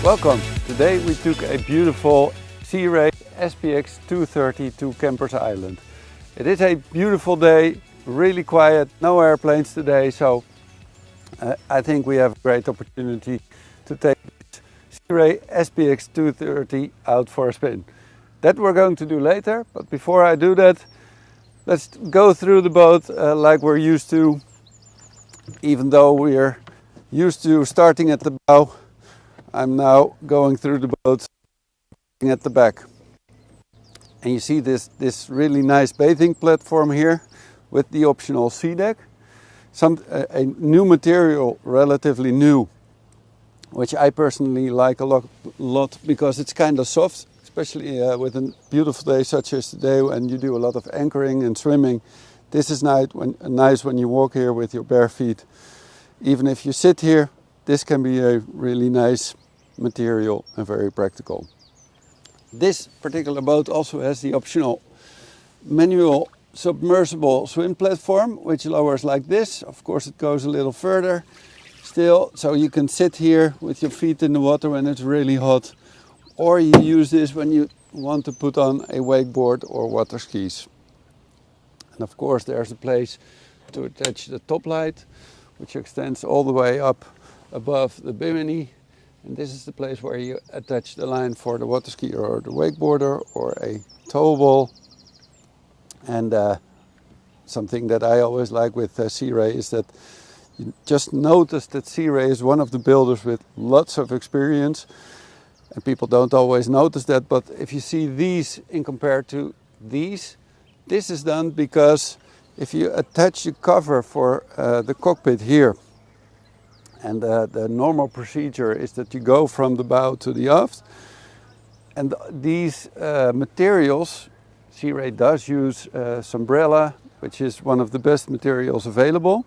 Welcome! Today we took a beautiful Sea Ray SPX 230 to Kempers Island. It is a beautiful day, really quiet, no airplanes today, so I think we have a great opportunity to take this Sea Ray SPX 230 out for a spin. That we're going to do later, but before I do that, let's go through the boat like we're used to. Even though we're used to starting at the bow, I'm now going through the boat at the back. And you see this really nice bathing platform here with the optional sea deck. A new material, relatively new, which I personally like a lot because it's kind of soft, especially with a beautiful day such as today when you do a lot of anchoring and swimming. This is nice when you walk here with your bare feet. Even if you sit here, this can be a really nice material and very practical. This particular boat also has the optional manual submersible swim platform, which lowers like this. Of course, it goes a little further still, so you can sit here with your feet in the water when it's really hot, or you use this when you want to put on a wakeboard or water skis. And of course, there's a place to attach the top light, which extends all the way up above the bimini. And this is the place where you attach the line for the water skier or the wakeboarder or a towable. And something that I always like with Sea Ray is that you just notice that Sea Ray is one of the builders with lots of experience. And people don't always notice that, but if you see these in compared to these, this is done because if you attach the cover for the cockpit here, and the normal procedure is that you go from the bow to the aft, and these materials, Sea Ray does use Sombrella, which is one of the best materials available,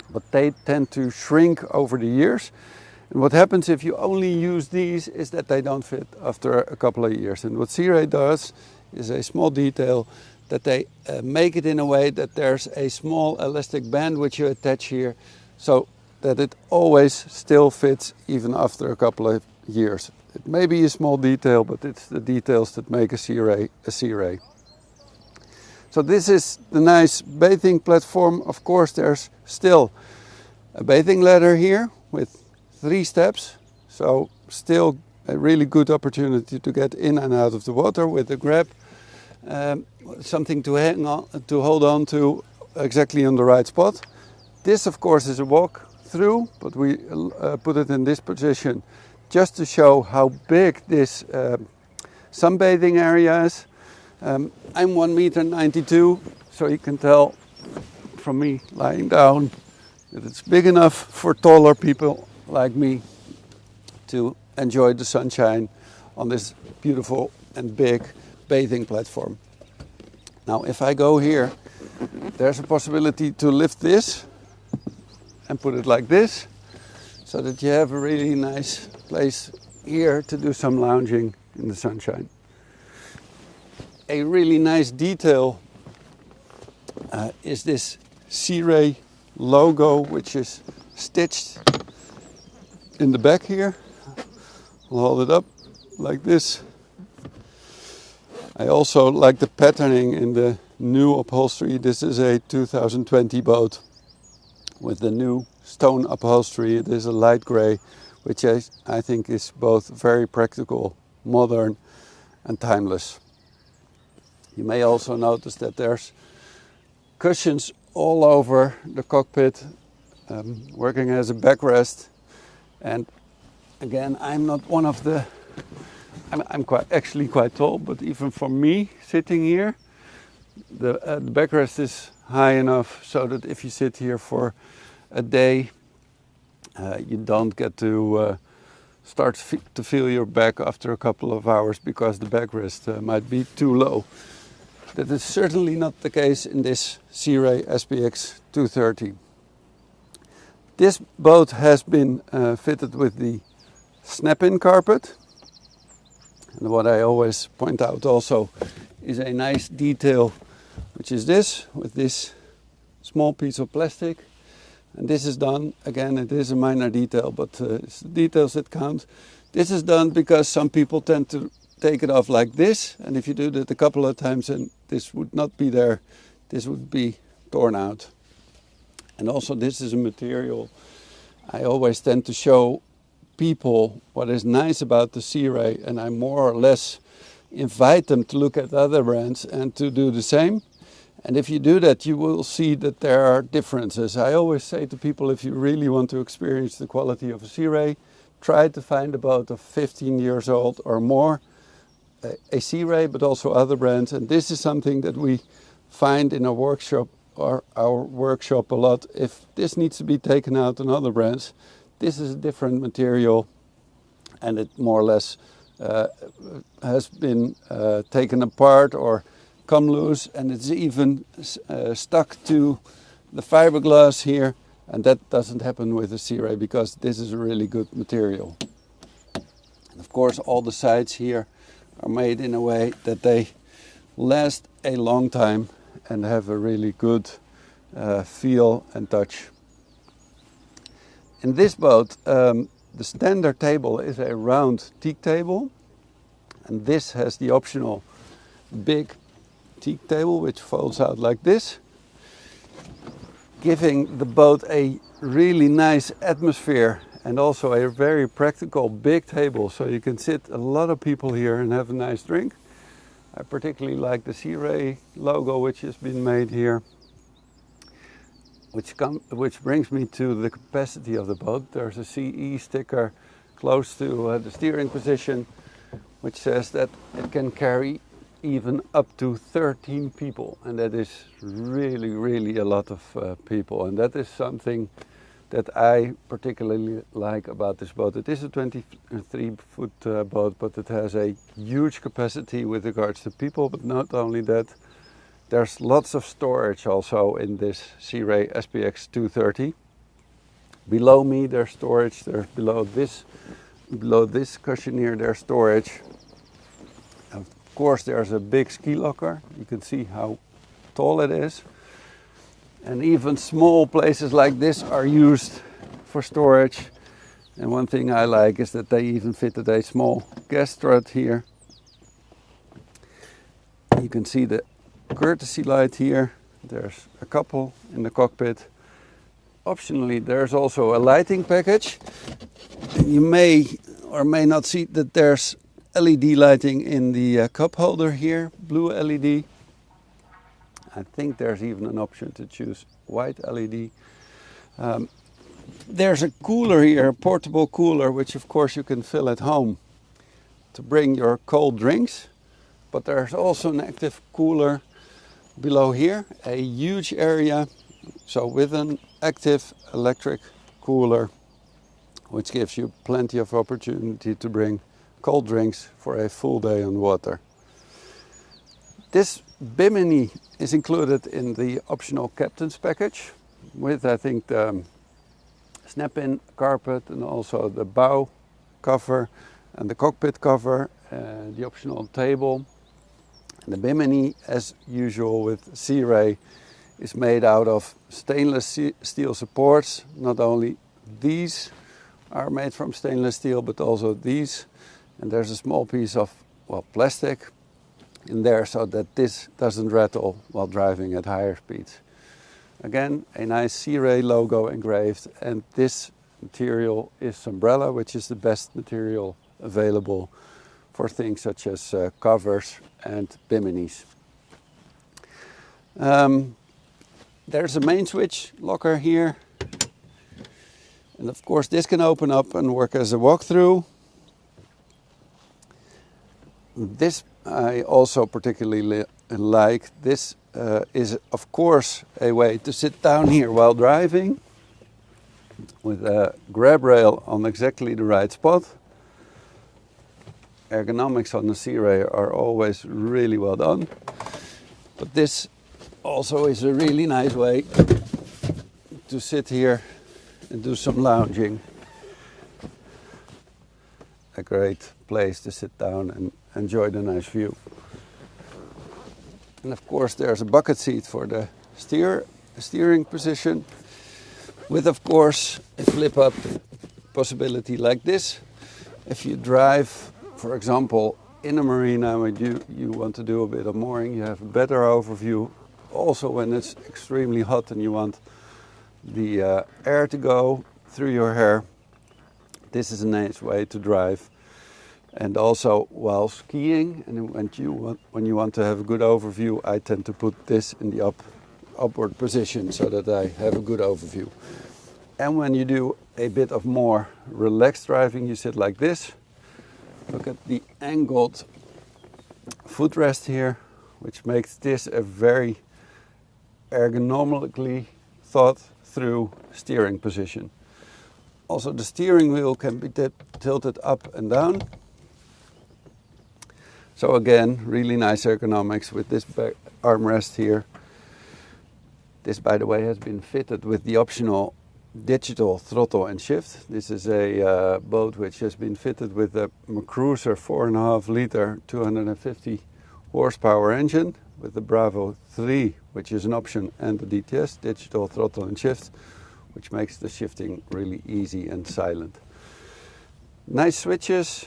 but they tend to shrink over the years. And what happens if you only use these is that they don't fit after a couple of years. And what Sea Ray does is a small detail that they make it in a way that there's a small elastic band which you attach here, so that it always still fits even after a couple of years. It may be a small detail, but it's the details that make a Sea Ray a Sea Ray. So this is the nice bathing platform. Of course, there's still a bathing ladder here with 3 steps, so still a really good opportunity to get in and out of the water with a grab. Something to hang on, to hold on to exactly on the right spot. This, of course, is a walk through, but we put it in this position just to show how big this sunbathing area is. I'm 1.92 m, so you can tell from me lying down that it's big enough for taller people like me to enjoy the sunshine on this beautiful and big bathing platform. Now, if I go here, there's a possibility to lift this and put it like this, so that you have a really nice place here to do some lounging in the sunshine. A really nice detail is this Sea Ray logo, which is stitched in the back here. I'll hold it up like this. I also like the patterning in the new upholstery. This is a 2020 boat with the new stone upholstery. It is a light grey, which I think is both very practical, modern and timeless. You may also notice that there's cushions all over the cockpit, working as a backrest. And again, I'm not one of the... I'm actually quite tall, but even for me sitting here, the backrest is high enough so that if you sit here for a day, you don't get to start to feel your back after a couple of hours because the backrest might be too low. That is certainly not the case in this Sea Ray SPX 230. This boat has been fitted with the snap-in carpet. And what I always point out also is a nice detail, which is this, with this small piece of plastic. And this is done, again, it is a minor detail, but it's the details that count, This is done because some people tend to take it off like this, and if you do that a couple of times, and this would not be there, this would be torn out. And also this is a material I always tend to show people what is nice about the Sea Ray, and I more or less invite them to look at other brands and to do the same. And if you do that, you will see that there are differences. I always say to people, if you really want to experience the quality of a Sea Ray, try to find a boat of 15 years old or more, a Sea Ray, but also other brands. And this is something that we find in our workshop a lot. If this needs to be taken out on other brands, this is a different material, and it more or less has been taken apart or come loose, and it's even stuck to the fiberglass here, and that doesn't happen with the Sea Ray because this is a really good material. And of course, all the sides here are made in a way that they last a long time and have a really good feel and touch. In this boat, the standard table is a round teak table, and this has the optional big teak table which folds out like this, giving the boat a really nice atmosphere, and also a very practical big table, so you can sit a lot of people here and have a nice drink. I particularly like the Sea Ray logo which has been made here, which brings me to the capacity of the boat. There's a CE sticker close to the steering position which says that it can carry even up to 13 people, and that is really a lot of people, and that is something that I particularly like about this boat. It is a 23-foot boat, but it has a huge capacity with regards to people. But not only that, there's lots of storage also in this Sea Ray SPX 230. Below me there's storage, there's below this cushion here there's storage. Of course there's a big ski locker, you can see how tall it is. And even small places like this are used for storage. And one thing I like is that they even fitted a small gas strut here. You can see the courtesy light here. There's a couple in the cockpit. Optionally, there's also a lighting package. And you may or may not see that there's LED lighting in the cup holder here, blue LED. I think there's even an option to choose white LED. There's a cooler here, a portable cooler, which of course you can fill at home to bring your cold drinks. But there's also an active cooler below here, a huge area, so with an active electric cooler, which gives you plenty of opportunity to bring cold drinks for a full day on water. This bimini is included in the optional captain's package with, I think, the snap-in carpet and also the bow cover and the cockpit cover and the optional table. And the bimini, as usual with Sea Ray, is made out of stainless steel supports. Not only these are made from stainless steel, but also these. And there's a small piece of, well, plastic in there so that this doesn't rattle while driving at higher speeds. Again, a nice Sea Ray logo engraved, and this material is Umbrella, which is the best material available for things such as covers and biminis. There's a main switch locker here, and of course this can open up and work as a walk-through. This I also particularly like. This is of course a way to sit down here while driving with a grab rail on exactly the right spot. Ergonomics on the Sea Ray are always really well done, but this also is a really nice way to sit here and do some lounging. A great place to sit down and enjoy the nice view. And of course there's a bucket seat for the steering position with, of course, a flip up possibility like this, If you drive, for example, in a marina when you want to do a bit of mooring, you have a better overview. Also when it's extremely hot and you want the air to go through your hair, this is a nice way to drive. And also while skiing, and when you want to have a good overview, I tend to put this in the upward position so that I have a good overview. And when you do a bit of more relaxed driving, you sit like this. Look at the angled footrest here, which makes this a very ergonomically thought through steering position. Also the steering wheel can be tilted up and down. So again, really nice ergonomics with this armrest here. This, by the way, has been fitted with the optional digital throttle and shift. This is a boat which has been fitted with a cruiser 4.5 liter 250 horsepower engine with the Bravo 3, which is an option, and the DTS, digital throttle and shift, which makes the shifting really easy and silent. Nice switches.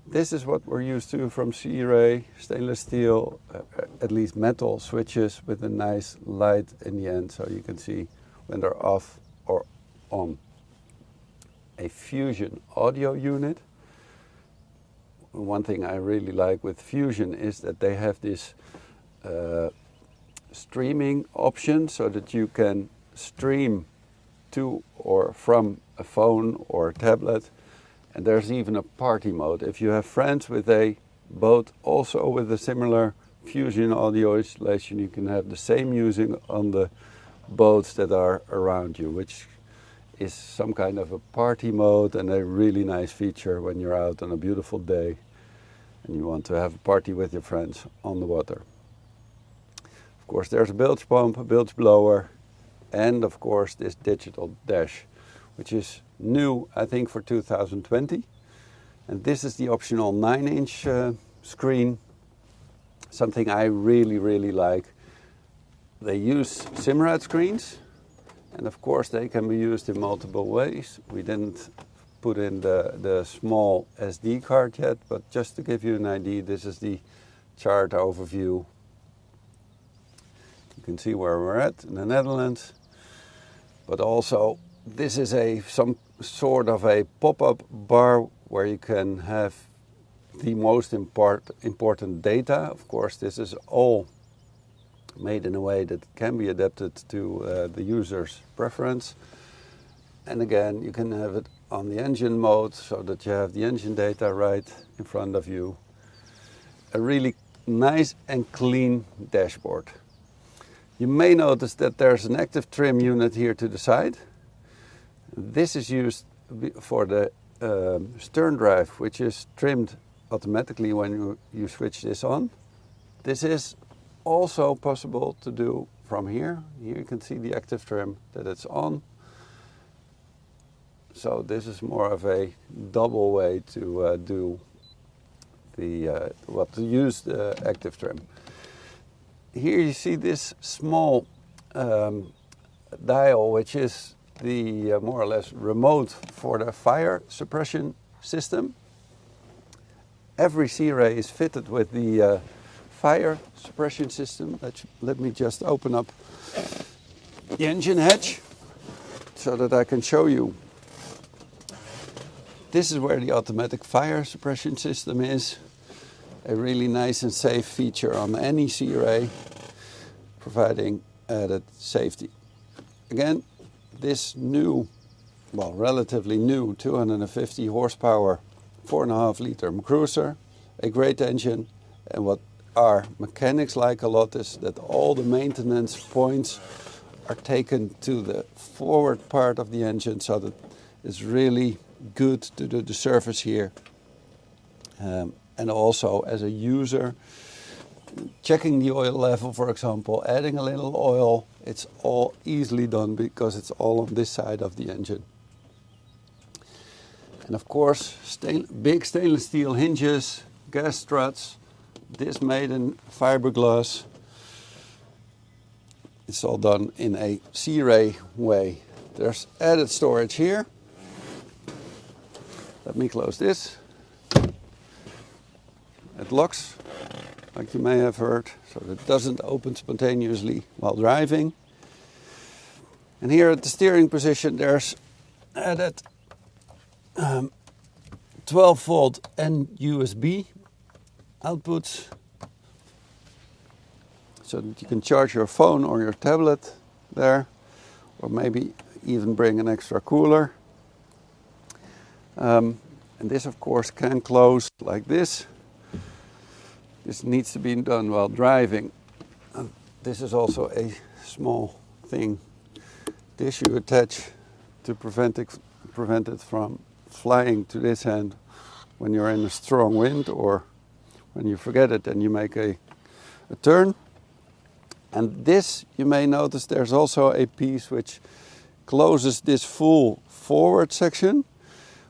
This is what we're used to from Sea Ray, stainless steel, at least metal switches with a nice light in the end, so you can see when they're off or on. A Fusion audio unit. One thing I really like with Fusion is that they have this streaming option so that you can stream to or from a phone or a tablet. And there's even a party mode. If you have friends with a boat also with a similar Fusion audio installation, you can have the same music on the boats that are around you, which is some kind of a party mode and a really nice feature when you're out on a beautiful day and you want to have a party with your friends on the water. Of course, there's a bilge pump, a bilge blower, and of course this digital dash, which is new, I think, for 2020. And this is the optional 9-inch screen, something I really like. They use Simrad screens, and of course they can be used in multiple ways. We didn't put in the small SD card yet, but just to give you an idea, this is the chart overview. You can see where we're at in the Netherlands, but also this is some sort of a pop-up bar where you can have the most important data. Of course, this is all made in a way that can be adapted to the user's preference. And again, you can have it on the engine mode so that you have the engine data right in front of you. A really nice and clean dashboard. You may notice that there's an active trim unit here to the side. This is used for the stern drive, which is trimmed automatically when you switch this on. This is also possible to do from here. Here you can see the active trim that it's on. So this is more of a double way to do the to use the active trim. Here you see this small dial, which is the more or less remote for the fire suppression system. Every Sea Ray is fitted with the fire suppression system. Let me just open up the engine hatch so that I can show you. This is where the automatic fire suppression system is. A really nice and safe feature on any Sea Ray, providing added safety. Again, this new, well, relatively new 250 horsepower 4.5 liter cruiser, a great engine, and what our mechanics like a lot is that all the maintenance points are taken to the forward part of the engine, so that it's really good to do the service here. And also as a user, checking the oil level, for example, adding a little oil, it's all easily done because it's all on this side of the engine. And of course, big stainless steel hinges, gas struts, this made in fiberglass. It's all done in a Sea Ray way. There's added storage here. Let me close this. it locks, like you may have heard, so that it doesn't open spontaneously while driving. And here at the steering position there's added 12 volt and USB outputs, so that you can charge your phone or your tablet there, or maybe even bring an extra cooler. And this of course can close like this. This needs to be done while driving. This is also a small thing. This you attach to prevent it from flying to this end when you're in a strong wind, or when you forget it and you make a turn. And this, you may notice there's also a piece which closes this full forward section,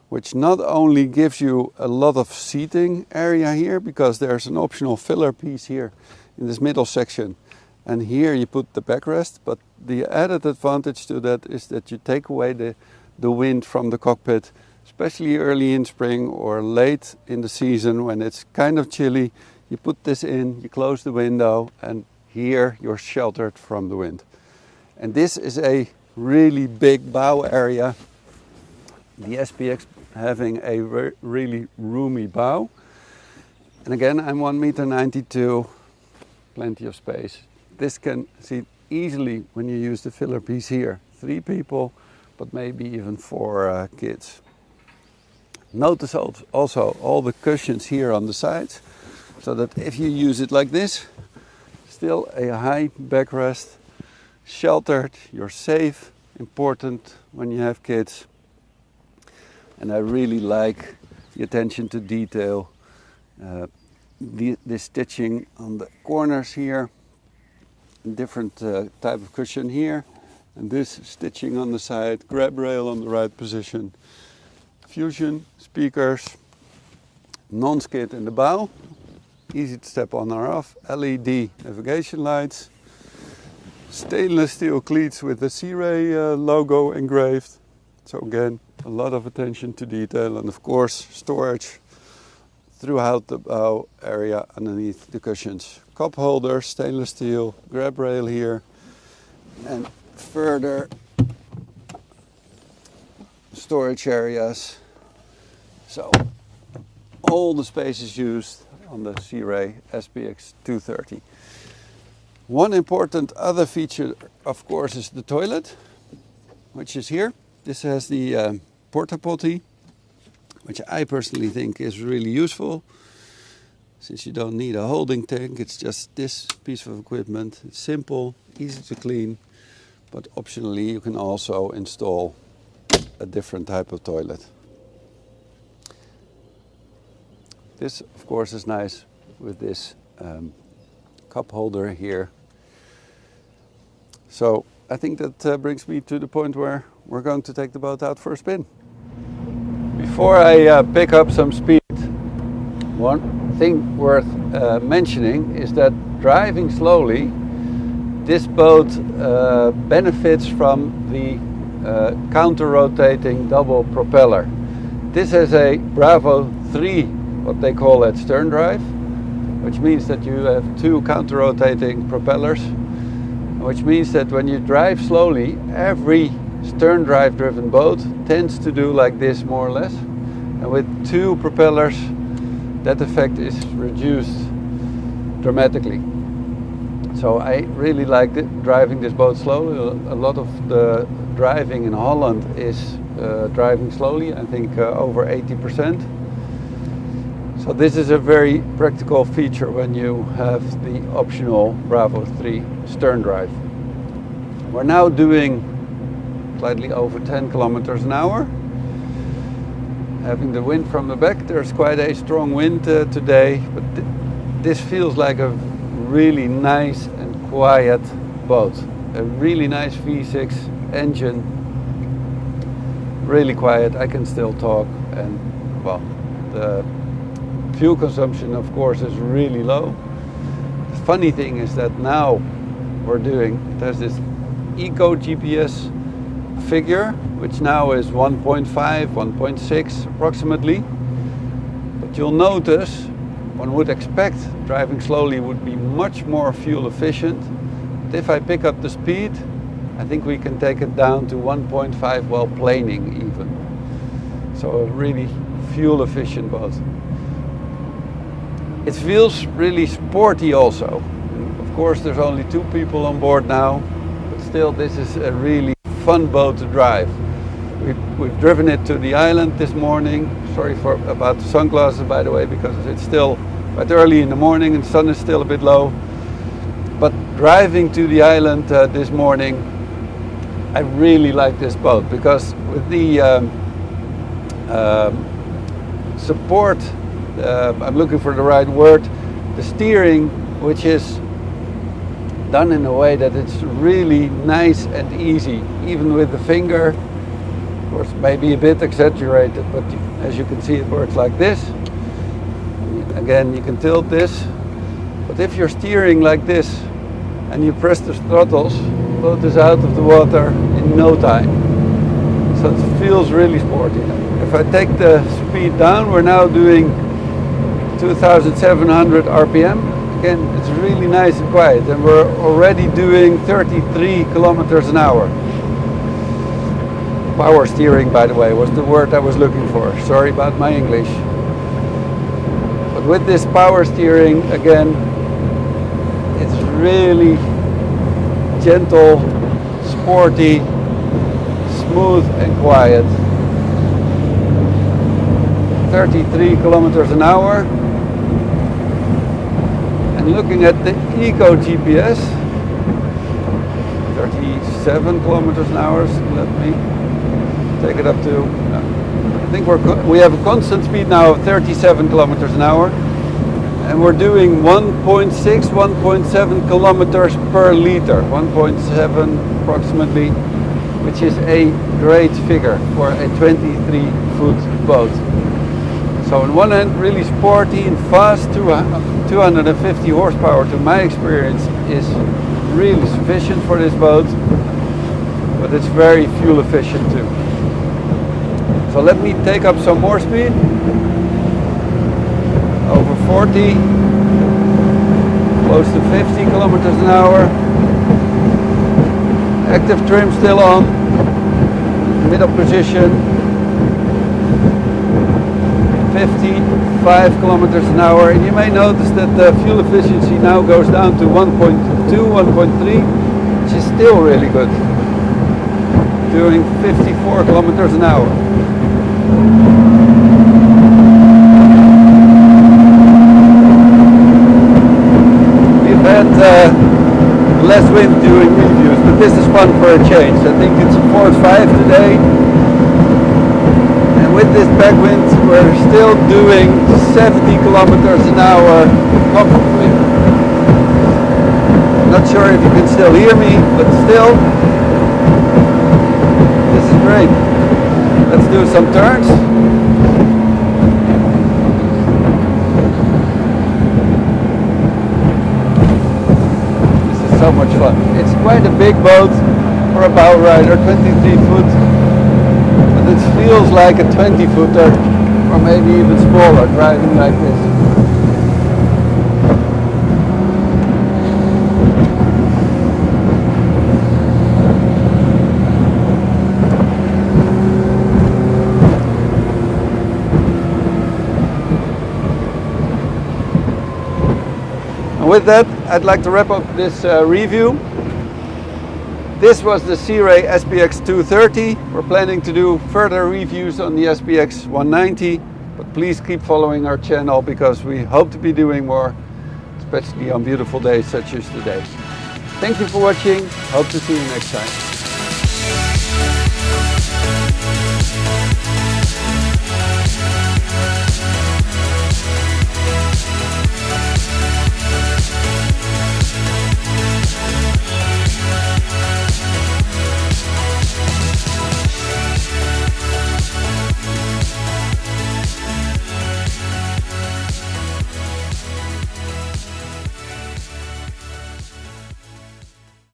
which not only gives you a lot of seating area here, because there's an optional filler piece here in this middle section, and here you put the backrest, but the added advantage to that is that you take away the wind from the cockpit, especially early in spring or late in the season when it's kind of chilly. You put this in, you close the window, and here you're sheltered from the wind. And this is a really big bow area. The SPX having a really roomy bow. And again, I'm 1.92 m, plenty of space. This can sit easily when you use the filler piece here. 3 people, but maybe even 4 kids. Notice also all the cushions here on the sides, so that if you use it like this, still a high backrest, sheltered, you're safe, important when you have kids. And I really like the attention to detail, the stitching on the corners here, different type of cushion here, and this stitching on the side, grab rail on the right position, fusion speakers, non-skid in the bow, easy to step on or off, LED navigation lights, stainless steel cleats with the Sea Ray logo engraved. So again, a lot of attention to detail, and of course storage throughout the bow area underneath the cushions. Cup holder, stainless steel, grab rail here, and further storage areas. So all the space is used on the Sea Ray SPX 230. One important other feature, of course, is the toilet, which is here. This has the porta potty, which I personally think is really useful, since you don't need a holding tank. It's just this piece of equipment. It's simple, easy to clean, but optionally you can also install a different type of toilet. This, of course, is nice with this cup holder here. So I think that brings me to the point where we're going to take the boat out for a spin. Before I pick up some speed, one thing worth mentioning is that driving slowly, this boat benefits from the counter-rotating double propeller. This has a Bravo 3, what they call at stern drive, which means that you have 2 counter-rotating propellers, which means that when you drive slowly, every stern drive driven boat tends to do like this, more or less. And with 2 propellers, that effect is reduced dramatically. So I really like driving this boat slowly. A lot of the driving in Holland is driving slowly, I think over 80%. So this is a very practical feature when you have the optional Bravo 3 stern drive. We're now doing slightly over 10 kilometers an hour. Having the wind from the back, there's quite a strong wind today, but this feels like a really nice and quiet boat. A really nice V6 engine, really quiet. I can still talk, and well, the fuel consumption, of course, is really low. The funny thing is that now there's this Eco GPS figure, which now is 1.5, 1.6 approximately. But you'll notice one would expect driving slowly would be much more fuel efficient. But if I pick up the speed, I think we can take it down to 1.5 while planing even. So a really fuel efficient boat. It feels really sporty also. Of course there's only 2 people on board now, but still this is a really fun boat to drive. We've driven it to the island this morning. Sorry about the sunglasses, by the way, because it's still quite early in the morning and the sun is still a bit low. But driving to the island this morning, I really like this boat because with the support, I'm looking for the right word, the steering, which is done in a way that it's really nice and easy, even with the finger. Of course, maybe a bit exaggerated, but as you can see, it works like this. Again, you can tilt this, but if you're steering like this and you press the throttles, the boat is out of the water in no time. So it feels really sporty. If I take the speed down, we're now doing 2,700 RPM. Again, it's really nice and quiet, and we're already doing 33 kilometers an hour. Power steering, by the way, was the word I was looking for. Sorry about my English. But with this power steering, again, it's really gentle, sporty, smooth and quiet. 33 kilometers an hour. And looking at the Eco GPS, 37 kilometers an hour. Let me take it up to, I think we have a constant speed now of 37 kilometers an hour. And we're doing 1.6, 1.7 kilometers per liter, 1.7 approximately, which is a great figure for a 23-foot boat. So on one hand, really sporty and fast, 250 horsepower to my experience is really sufficient for this boat, but it's very fuel efficient too. So let me take up some more speed, over 40, close to 50 kilometers an hour, active trim still on, middle position, 55 kilometers an hour, and you may notice that the fuel efficiency now goes down to 1.2, 1.3, which is still really good. Doing 54 kilometers an hour. We've had less wind during reviews, but this is fun for a change. I think it's 4.5 today. With this backwind, we're still doing 70 kilometers an hour comfortably. Not sure if you can still hear me, but still, this is great. Let's do some turns. This is so much fun. It's quite a big boat for a bow rider, 23 foot. It feels like a 20-footer, or maybe even smaller, driving like this. And with that, I'd like to wrap up this review. This was the Sea Ray SPX 230. We're planning to do further reviews on the SPX 190, but please keep following our channel because we hope to be doing more, especially on beautiful days such as today. Thank you for watching. Hope to see you next time.